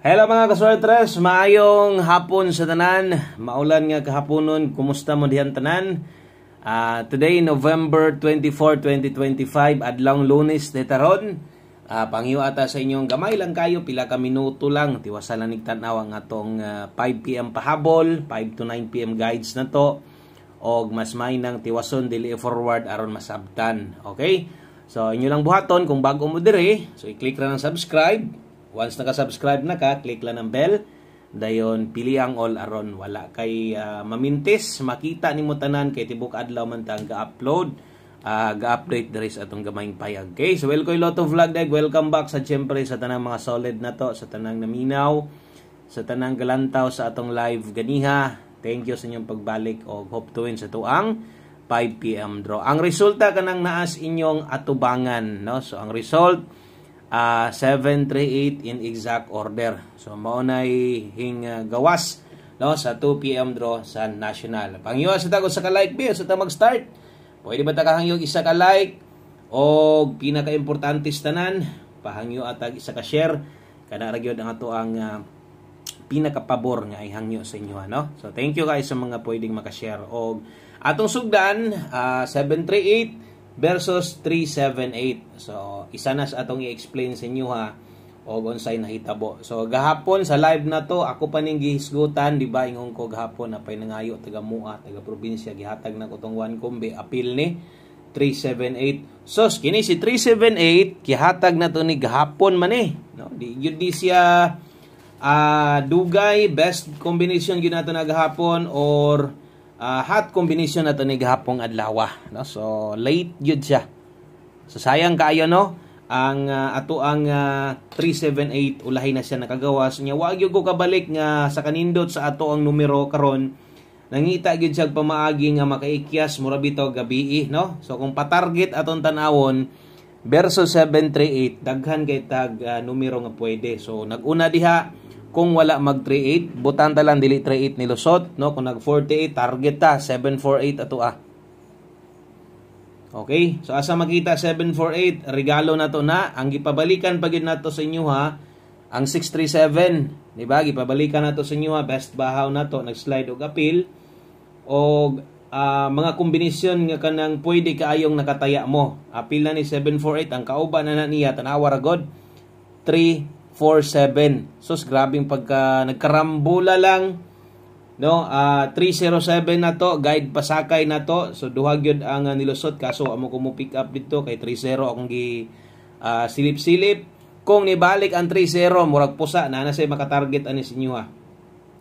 Hello mga kaswertres, maayong hapon sa tanan. Maulan nga kahaponon, kumusta mo diyan tanan? Today November 24, 2025, adlong Lunes detaron. Pangyo ata sa inyong gamay lang kayo, pila ka minuto lang tiwasan lang nigtanaw ang atong 5 PM pahabol, 5 to 9 PM guides na to. Og mas may nang tiwason dili forward aron masabtan. Okay? So inyo lang buhaton kung bago mo dire, so i-click ra ng subscribe. Once naka-subscribe na ka, click lang ng bell. Dayon pili ang all aron wala kay mamintis, makita nimo tanan kay tibok adlaw man ta ga-upload, ga-update diri sa atong gamayng payag. Okay, so welcome Lotto Vlog Dag. Welcome back sa siyempre sa tanang mga solid na to, sa tanang naminaw, sa tanang galantaw sa atong live ganiha. Thank you sa inyong pagbalik og hope to win sa tuang 5 PM draw. Ang resulta kanang naas inyong atubangan, no? So ang result 738 in exact order. So mao nay gawas, no, sa 2 PM draw sa national. Pangyo sa tagos sa ka-like bill sa ta mag-start. Pwede ba ta kahangyo isa ka like o pinaka-importante tanan pahangyo atag isa ka share kana ra gyud ang ato ang pinaka-pabor nga ihangyo sa inyo, no? So thank you guys sa mga pwedeng maka-share og atong sugdan 738 versus 378. So, isa na sa atong i-explain sa inyo ha o unsay nahitabo. So, gahapon sa live na to, ako pa ning gihisgutan, di ba? Ingon ko gahapon na pay nangayo taga Mua, taga probinsya, gihatag na ko tong 1 kumbi apil ni 378. So, kini si 378 gihatag na to ni gahapon man no? Di siya dugay best combination gyud nato na gahapon or hot combination na ito ni gahapong adlaw, no? So late yun siya, so sayang kaayo, no? Ang ato ang 378 ulahi na siya nakagawas niya. Wa gyud ko kabalik nga sa kanindot sa ato ang numero karon nangita gyud siya pamaagi nga makaikyas mura bitaw gabi, no? So kung pa-target atong tanawon versus 738 daghan kay tag numero nga pwede. So naguna diha kung wala mag 38, butang ta lang dili 38 ni lusot, no? Kung nag 48 target ta 748 ato Okay, so asa makita 748 regalo na to na ang gipabalikan pagid nato sa inyo ha ang 637, di ba? Gipabalikan nato sa inyo ha, best bahaw na to, nag-slide og appeal og mga kombinasyon nga kanang pwede kaayong nakataya mo. Appeal na ni 748, ang kauban na niya tanawa ra god 347. So grabing pagka nagkarambula lang, no? 307 na to, guide pasakay na to. So duha gyud ang nilusot kaso amo ko mo pick up dito kay 30 akong gi silip-silip. Kung nibalik ang 30 murag pusa na say makatarget ani sa inyo ha.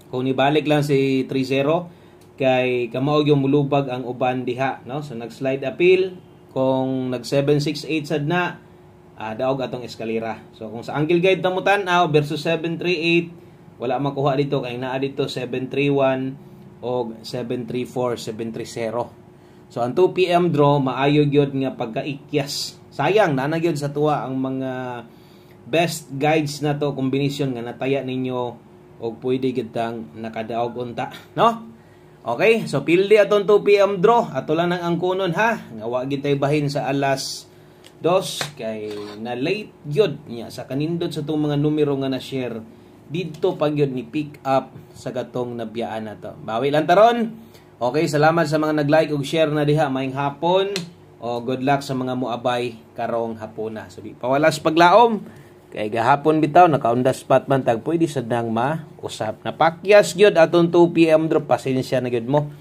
Kung nibalik lang si 30 kay kamao yung mulubag ang uban diha, no? So nag-slide appeal kung nag 768 sad na daog atong eskalera. So kung sa angle guide na mo tan-aw versus 738 wala makuha dito kay naa dito 731 o 734, 730. So ang 2 PM draw maayo gyud nga pagkaikyas. Sayang na gyud sa tuwa ang mga best guides na to combination nga nataya ninyo og pwede gyud tang nakadaog unta, no? Okay, so pildi atong 2 PM draw ato lang ang angkunon ha nga wa gyud tay bahin sa alas 2 kay na late gyud niya sa kanindot sa tong mga numero nga na share dito pag yun ni pick up sa gatong nabiyaan na to. Bawi lang taron. Okay, salamat sa mga nag-like ug share na diha. Maayong hapon o good luck sa mga muabay karong hapona. So di pawalas paglaom kay gahapon bitaw naka-on the spot man tag pwede sad nang mausap. Napakyas gyud atong 2 PM drop, pasensya na gyud mo.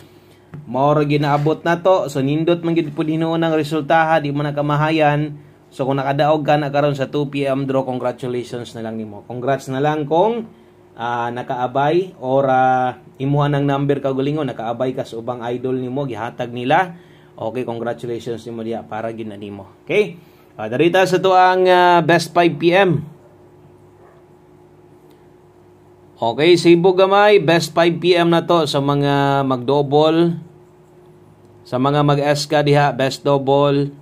Mao ra ginaabot na to. So nindot man gyud pud hinuon ang resultaha, di mo na kamahayan. So kung nakadaog ka na karon sa 2 PM draw, congratulations na lang nimo. Congrats na lang kung nakaabay or imuha ng number ka gulingon, nakaabay ka sa ubang idol nimo, gihatag nila. Okay, congratulations nimo diya para gid na nimo. Okay? Darita sa to ang best 5 PM. Okay, Cebu gamay, best 5 PM na to sa mga mag-double, sa mga mag-eska diha, best double,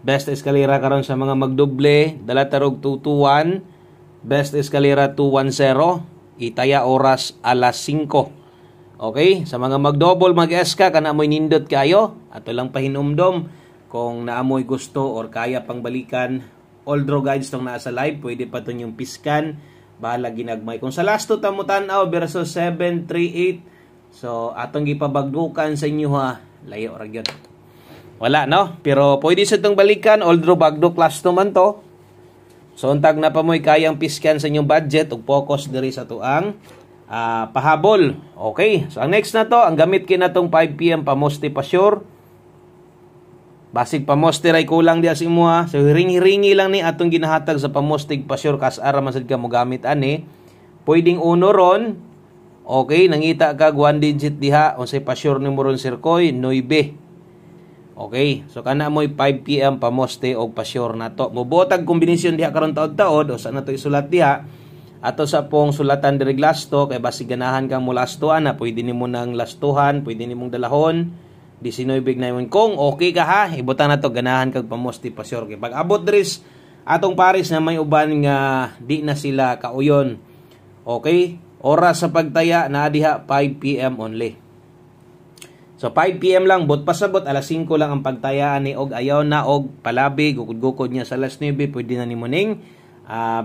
best eskalera karon sa mga magdoble, dala tarog 221, best eskalera 210, itaya oras alas 5. Okay, sa mga mag-double, mag-eska kana moy nindot kayo, ato lang pahinumdom kung naamoy gusto or kaya pang balikan. All draw guides tong nasa live, pwede pa to yung piskan bahala ginagmay. Kung sa last 2 ta mo tan-aw versus 738, so atong gipabagdukan sa inyo ha, layo ra gyud. Wala no, pero pwede sa itong balikan, although bagdo class 2 man to. So untag na pa mo'y kayang piskan sa inyong budget ug focus diri sa tuang pahabol. Okay, so ang next na to, ang gamit kina tong 5 PM pamoste pa sure. Basig pamoste ray kulang diha sa imo ha. So hiringi-ringi lang ni atong ginahatag sa pamostig pa sure kas ara man sad ka mo gamit ani. Pwedeng uno ron. Okay, nangita kag 1 digit diha unsay pa sure nimo ron Sir Koy 9. Okay, so kana mo'y 5 PM pamoste og pa sure nato. Mobotag kombinasyon diha karon taod-taod o sa nato isulat diha. Ato sa pong sulatan diri lasto kay basig ganahan kang mo lastoan na pwede nimo nang lastuhan, pwede nimong dalahon. 19 na yun. Kung okay ka ha, ibutan na to, ganahan kag pamosti pa sure. Pag abot dris, atong paris na may uban nga di na sila kauyon. Okay? Oras sa pagtaya na diha 5 PM only. So 5 PM lang, bot pasabot, alas 5 lang ang pagtayaan ni og ayaw na og palabi, gukod-gukod niya sa alas 9, pwede na ni muning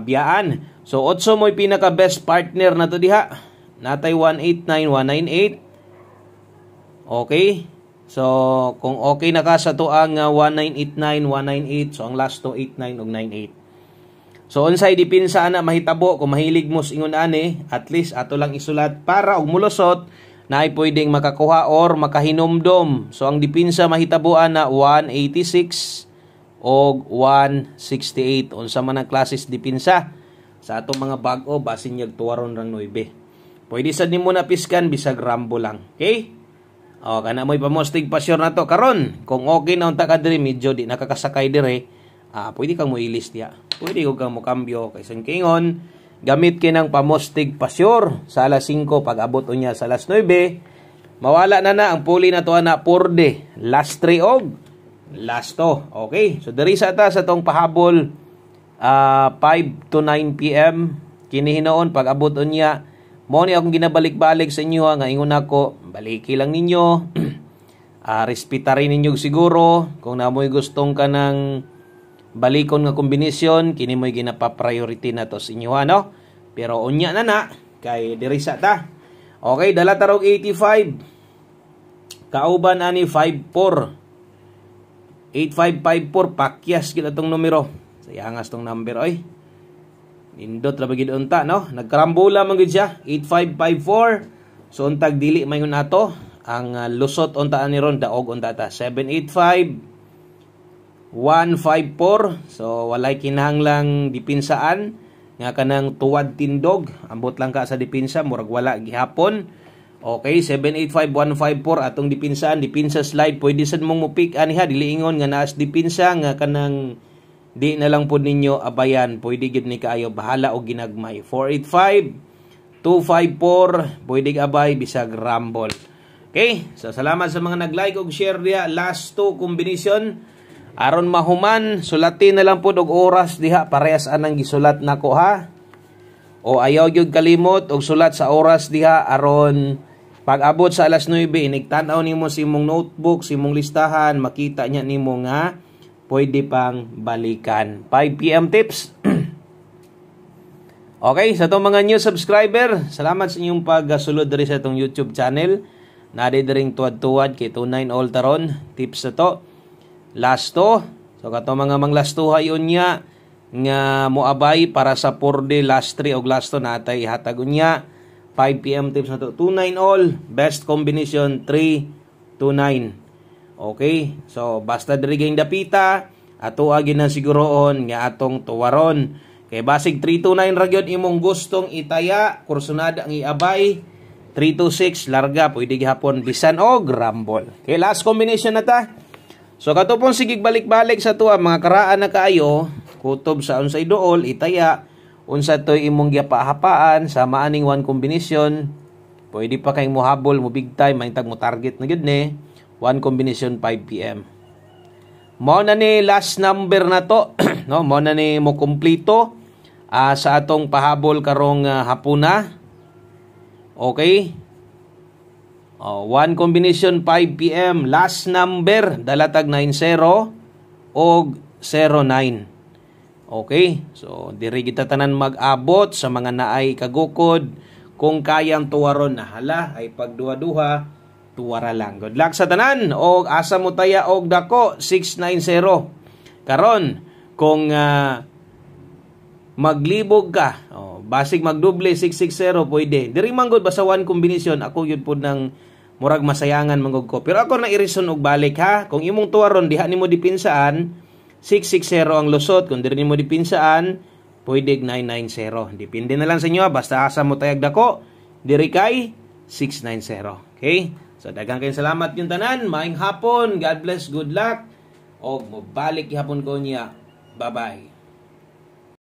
biyaan. So 8 mo'y pinaka best partner na to diha. Natay 189, 198. Okay? So, kung okay na ka sa to ang 1989, 198, so ang last to 89 ug 98. So, unsay dipinsa ana mahitabo kung mahilig mo ingon ani, at least ato lang isulat para og mulusot na ay pwedeng makakuha or makahinomdom. So, ang dipinsa mahitabo ana 186 og 168. Unsa man ang klases dipinsa sa atong mga bag-o basin yag tuwaron rang 9. Pwede sad nimo na piskan bisag rambo lang. Okay? O, kana mo'y pamostig pa sure na to. Karon, kung okay na unta ka diri, medyo di nakakasakay diri, pwede kang mo ilis diya. Pwede kang mo kambyo. Kaysa kingon, gamit kinang pamostig pa sure sa alas 5, pag abot unya sa alas 9, mawala na ang puli na to na purde. Last 3 og last 2. Okay, so diri sa ta sa tong pahabol 5 to 9 PM, kinihinoon pag abot unya, mo ni akong ginabalik-balik sa inyo nga ingon ako, baliki lang ninyo. Respetarin ninyo siguro kung namoy gustong ka ng balikon nga kombinasyon, kini mo'y ginapa-priority na to sa inyo no. Pero unya na kay diri sa ta. Okay, dala tarog 85. Kauban ani 54. 8554 pakyas gid atong numero. Sayangas tong number oy. Nindot ra bagid unta no, nagkarambula man gid siya 8554. So untag dili mayon ato ang lusot unta ani ron daog unta ta 785 154. So walay kinahanglang dipinsaan nga kanang tuwad tindog, ambot lang ka sa dipinsa murag wala gihapon. Okay, 785154 atong dipinsa slide, pwede sad mong mo pick aniha dili ingon nga naas dipinsa nga kanang di na lang po ninyo abayan, pwede gid ni kaayo bahala og ginagmay. 485 254 pwede abay bisag rumble. Okay, so salamat sa mga nag-like og share diha. Last 2 combination aron mahuman, sulatin na lang po og oras diha, parehas anang gisulat nako ha. O ayaw gyud kalimot og sulat sa oras diha aron pag abot sa alas 9 inigtan-aw nimo sa imong notebook, sa imong listahan, makita nya nimo nga pwede pang balikan. 5 PM tips. Okay, sa itong mga new subscriber, salamat sa inyong pagsulod diri sa itong YouTube channel. Nadi diring tuwad-tuwad kay 29 all taron. Tips na to. Last to. So kato mga manglastuhay unya nga moabay para sa 4D last 3 og last to natay hatag unya. 5 PM tips na to. 29 all. Best combination 329. Okay, so basta diri ging dapita, ato agi na siguroon nga atong tuwaron. Kay basig 329 ra gyud imong gustong itaya, kursunada ang iabay. 326 larga pwede gihapon bisan og rumble. Okay, last combination na ta. So kato pong sigig balik-balik sa tuwa mga karaan na kaayo, kutob sa unsay duol itaya, unsa toy imong gihapahapaan sa maaning one combination. Pwede pa kay mohabol mo big time, mahintag mo target na gyud ni. One combination 5 PM. Mao na ni last number na to, no? Mao na ni mo kumpleto sa atong pahabol karong hapuna. Okay? One combination 5 PM. Last number dalatag 90 og 09. Okay? So, diri kita tanan mag-abot sa mga naay kagukod. Kung kayang tuwaron na hala, ay pagduha-duha, tuwara lang. Good luck sa tanan. O asa mo taya og dako, 690. Karon, kung maglibog ka, basig magdoble, 660, pwede. Diri manggod basta one kombinasyon, ako yun po ng murag masayangan manggod ko. Pero ako na irison og balik ha. Kung imong tuwaron, diha nimo dipinsaan, 660 ang lusot. Kung diri nimo dipinsaan, pwede 990. Depende na lang sa inyo. Basta asa mo tayag dako, diri kay 690. Okay? So, daghang kayong salamat yung tanan. Maayong hapon. God bless. Good luck. O, mabalik hapon ko niya. Bye-bye.